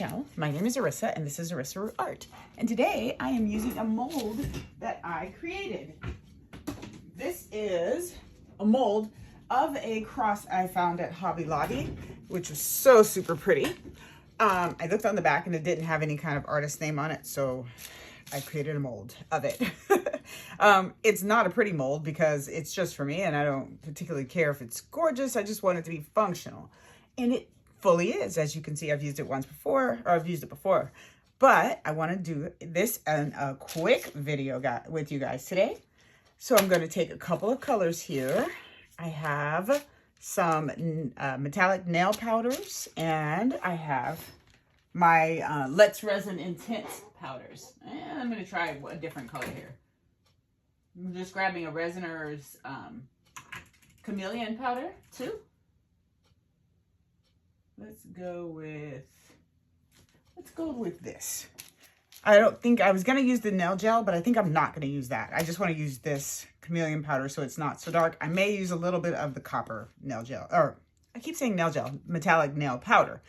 channel. My name is Arissa and this is Arissa Art. And today I am using a mold that I created. This is a mold of a cross I found at Hobby Lobby, which was so super pretty. I looked on the back and it didn't have any kind of artist name on it, so I created a mold of it. It's not a pretty mold because it's just for me and I don't particularly care if it's gorgeous. I just want it to be functional. And it fully is. As you can see, I've used it once before, or I've used it before. But I want to do this in a quick video with you guys today. So I'm going to take a couple of colors here. I have some metallic nail powders and I have my Let's Resin Intense powders. And I'm going to try a different color here. I'm just grabbing a Resiner's chameleon powder too. Let's go with this. I don't think I was going to use the nail gel, but I think I'm not going to use that. I just want to use this chameleon powder so it's not so dark. I may use a little bit of the copper nail gel, or I keep saying nail gel, metallic nail powder.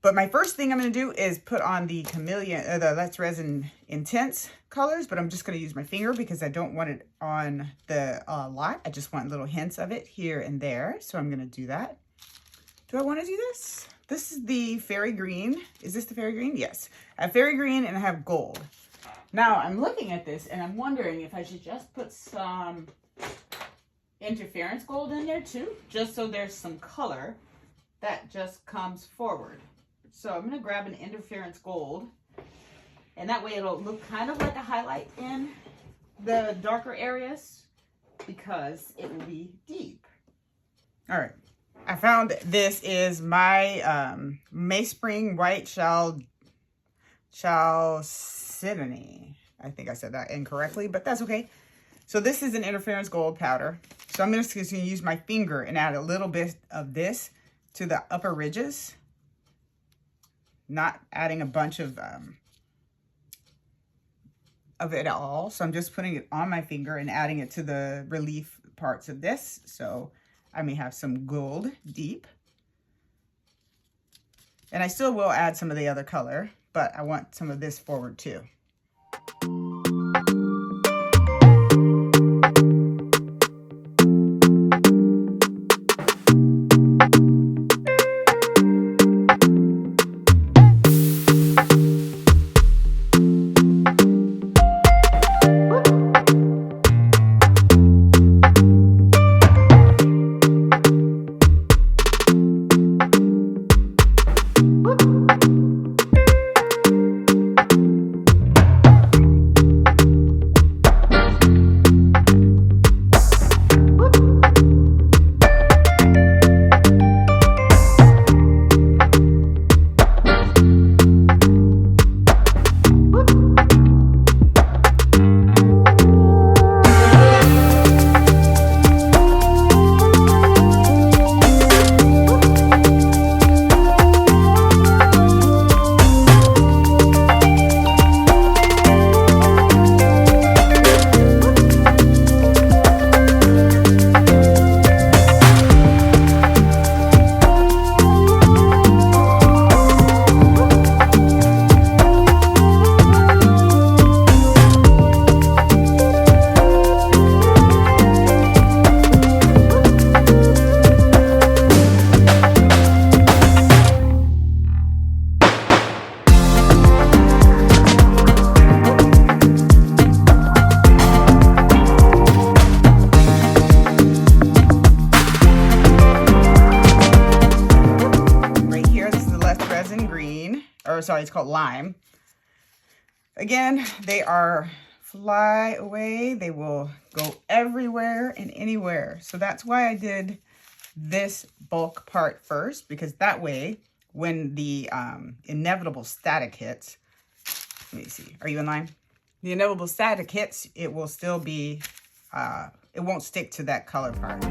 But my first thing I'm going to do is put on the chameleon, the Let's Resin Intense colors, but I'm just going to use my finger because I don't want it on the lot. I just want little hints of it here and there. So I'm going to do that. Do I want to do this? This is the fairy green. Is this the fairy green? Yes. I have fairy green and I have gold. Now I'm looking at this and I'm wondering if I should just put some interference gold in there too, just so there's some color that just comes forward. So I'm going to grab an interference gold and that way it'll look kind of like a highlight in the darker areas because it will be deep. All right. I found this is my Mayspring White Chalcedony. I think I said that incorrectly, but that's okay. So this is an interference gold powder. So I'm just going to use my finger and add a little bit of this to the upper ridges. Not adding a bunch of it all. So I'm just putting it on my finger and adding it to the relief parts of this. So I may have some gold deep. And I still will add some of the other color, but I want some of this forward too. Sorry, it's called lime. Again, they are fly away. They will go everywhere and anywhere. So that's why I did this bulk part first, because that way when the inevitable static hits, let me see, are you in line? The inevitable static hits, it will still be, it won't stick to that color part.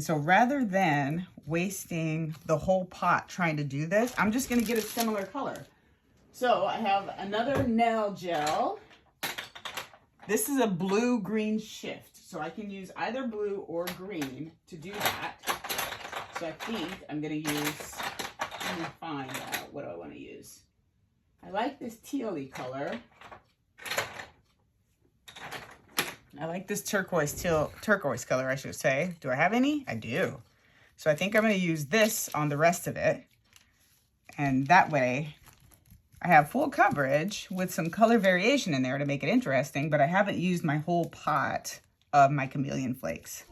so rather than wasting the whole pot trying to do this, I'm just going to get a similar color. So I have another nail gel. This is a blue-green shift. So I can use either blue or green to do that. So I think I'm going to use, let me find out, what do I want to use? I like this tealy color. I like this turquoise color, I should say. Do I have any? I do. So I think I'm going to use this on the rest of it. And that way I have full coverage with some color variation in there to make it interesting, but I haven't used my whole pot of my chameleon flakes.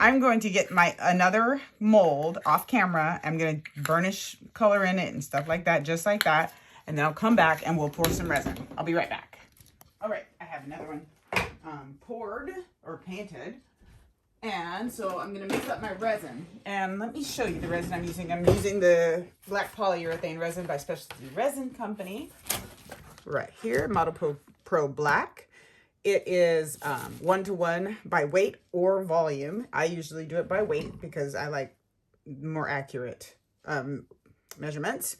I'm going to get another mold off camera. I'm going to burnish color in it and stuff like that, just like that. And then I'll come back and we'll pour some resin. I'll be right back. All right, I have another one poured or painted. And so I'm going to mix up my resin. And let me show you the resin I'm using. I'm using the black polyurethane resin by Specialty Resin Company. Right here, Model Pro Black. It is 1-to-1 by weight or volume. I usually do it by weight because I like more accurate measurements.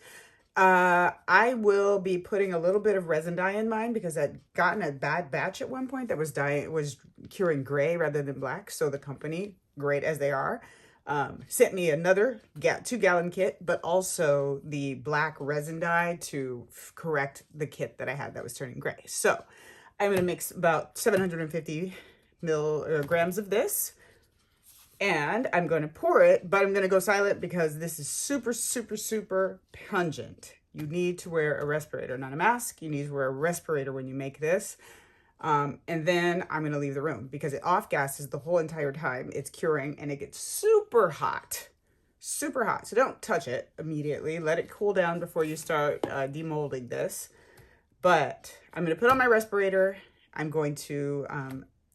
I will be putting a little bit of resin dye in mine because I'd gotten a bad batch at one point that was curing gray rather than black. So the company, great as they are, sent me another 2-gallon kit, but also the black resin dye to correct the kit that I had that was turning gray. So I'm going to mix about 750 grams of this, and I'm going to pour it, but I'm going to go silent because this is super, super, super pungent. You need to wear a respirator, not a mask. You need to wear a respirator when you make this. And then I'm going to leave the room because it off gases the whole entire time it's curing, and it gets super hot. Super hot. So don't touch it immediately. Let it cool down before you start demolding this. But I'm going to put on my respirator. I'm going to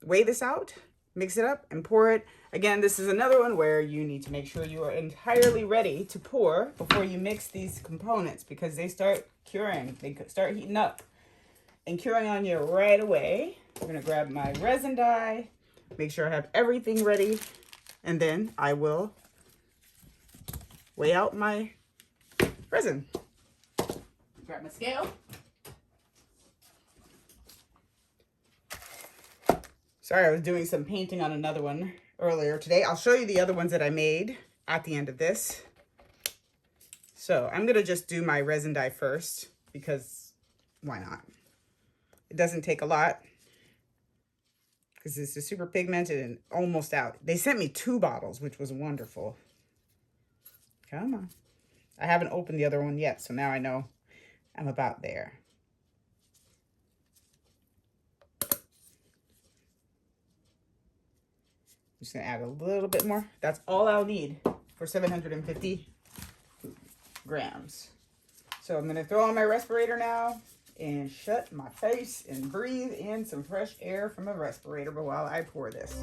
weigh this out, mix it up, and pour it. Again, this is another one where you need to make sure you are entirely ready to pour before you mix these components because they start curing. They start heating up and curing on you right away. I'm going to grab my resin dye, make sure I have everything ready, and then I will weigh out my resin. Grab my scale. Sorry, I was doing some painting on another one earlier today. I'll show you the other ones that I made at the end of this. So I'm going to just do my resin dye first because why not? It doesn't take a lot because this is super pigmented and almost out. They sent me 2 bottles, which was wonderful. Come on. I haven't opened the other one yet, so now I know I'm about there. I'm just going to add a little bit more. That's all I'll need for 750 grams. So I'm going to throw on my respirator now and shut my face and breathe in some fresh air from a respirator while I pour this.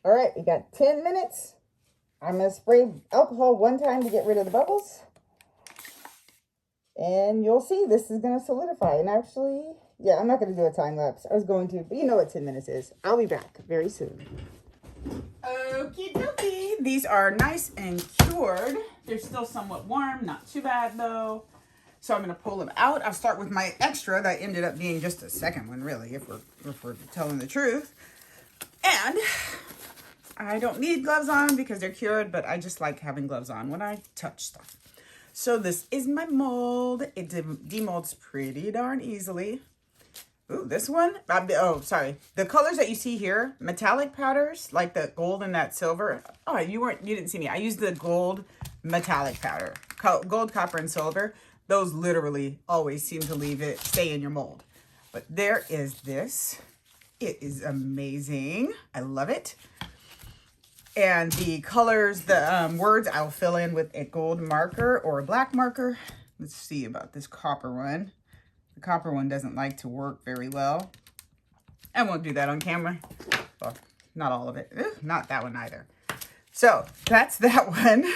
All right, we got 10 minutes. I'm going to spray alcohol one time to get rid of the bubbles. And you'll see this is going to solidify. And actually, yeah, I'm not going to do a time lapse. I was going to, but you know what 10 minutes is. I'll be back very soon. Okie dokie. These are nice and cured. They're still somewhat warm. Not too bad, though. So I'm going to pull them out. I'll start with my extra that ended up being just a second one, really, if we're telling the truth. And I don't need gloves on because they're cured, but I just like having gloves on when I touch stuff. So this is my mold. It demolds pretty darn easily. Ooh, this one, oh, sorry. The colors that you see here, metallic powders, like the gold and that silver. Oh, you didn't see me. I used the gold metallic powder, gold, copper, and silver. Those literally always seem to stay in your mold. But there is this. It is amazing. I love it. And the colors, the words, I'll fill in with a gold marker or a black marker. Let's see about this copper one. The copper one doesn't like to work very well. I won't do that on camera. Well, not all of it. Not that one either. So that's that one.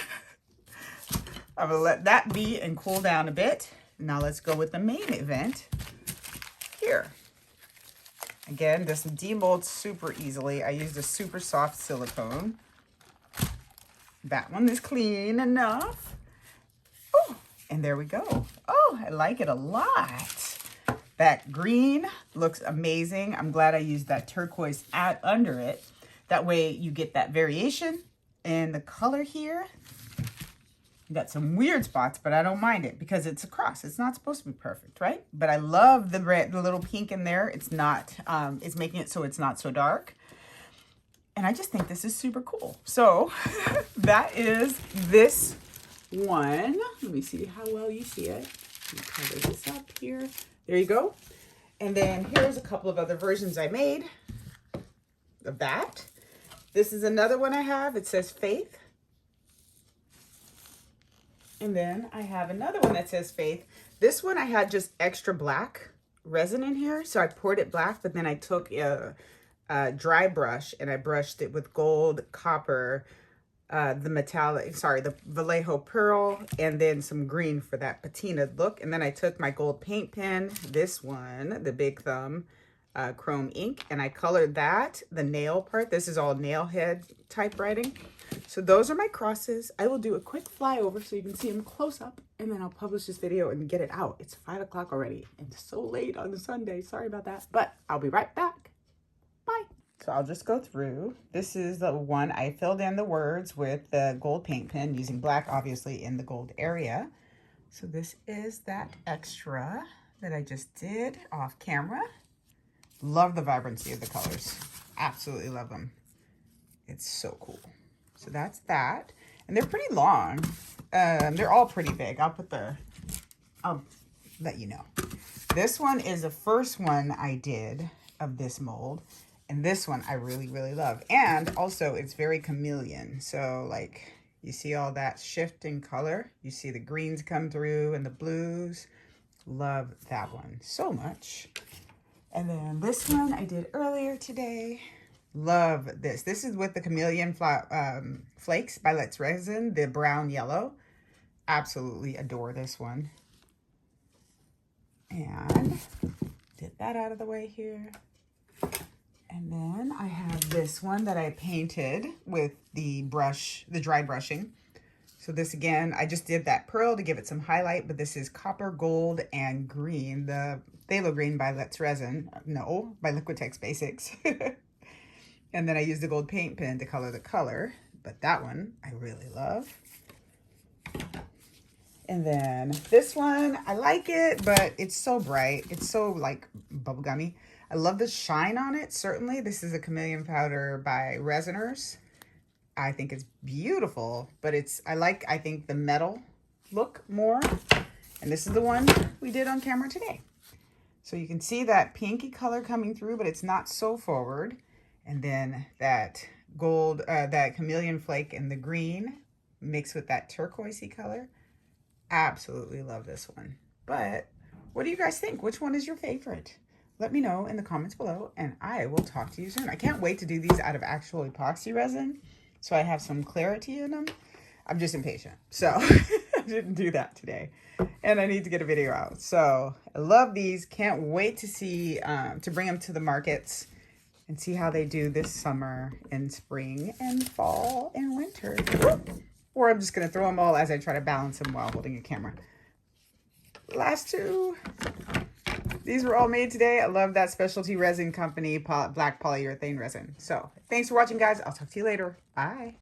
I'm gonna let that be and cool down a bit. Now let's go with the main event here. Again, this demolds super easily. I used a super soft silicone. That one is clean enough. Oh, and there we go. Oh, I like it a lot. That green looks amazing. I'm glad I used that turquoise under it. That way you get that variation in the color here. You got some weird spots, but I don't mind it because it's a cross. It's not supposed to be perfect, right? But I love the red, the little pink in there. It's not, it's making it so it's not so dark. And I just think this is super cool. So that is this one. Let me see how well you see it. Let me cover this up here. There you go. And then here's a couple of other versions I made of that. This is another one I have. It says Faith. And then I have another one that says Faith. This one I had just extra black resin in here. So I poured it black, but then I took a dry brush and I brushed it with gold, copper, the Vallejo pearl, and then some green for that patinaed look. And then I took my gold paint pen, this one, the Big Thumb chrome ink, and I colored that, the nail part. This is all nail head type writing. So those are my crosses. I will do a quick flyover so you can see them close up, and then I'll publish this video and get it out. It's 5 o'clock already and so late on a Sunday. Sorry about that, but I'll be right back. Bye. So I'll just go through. This is the one I filled in the words with the gold paint pen using black, obviously, in the gold area. So this is that extra that I just did off camera. Love the vibrancy of the colors. Absolutely love them. It's so cool. So that's that. And they're pretty long. They're all pretty big. I'll let you know. This one is the first one I did of this mold. And this one I really, really love. And also it's very chameleon. So like you see all that shift in color. You see the greens come through and the blues. Love that one so much. And then this one I did earlier today. Love this. This is with the Chameleon Flakes by Let's Resin, the brown yellow. Absolutely adore this one. And get that out of the way here. And then I have this one that I painted with the brush, the dry brushing. So this again, I just did that pearl to give it some highlight, but this is copper, gold, and green. The phthalo green by Let's Resin. No, by Liquitex Basics. And then I used the gold paint pen to color the color, but that one I really love. And then this one, I like it, but it's so bright. It's so like bubblegummy. I love the shine on it, certainly. This is a chameleon powder by Resiners. I think it's beautiful, but I think the metal look more. And this is the one we did on camera today. So you can see that pinky color coming through, but it's not so forward. And then that gold, that chameleon flake and the green mixed with that turquoisey color. Absolutely love this one. But what do you guys think? Which one is your favorite? Let me know in the comments below, and I will talk to you soon. I can't wait to do these out of actual epoxy resin, so I have some clarity in them. I'm just impatient, so I didn't do that today. And I need to get a video out. So I love these. Can't wait to see, to bring them to the markets and see how they do this summer and spring and fall and winter. Or I'm just going to throw them all as I try to balance them while holding a camera. Last two. These were all made today. I love that specialty resin company, black polyurethane resin. So thanks for watching, guys. I'll talk to you later. Bye.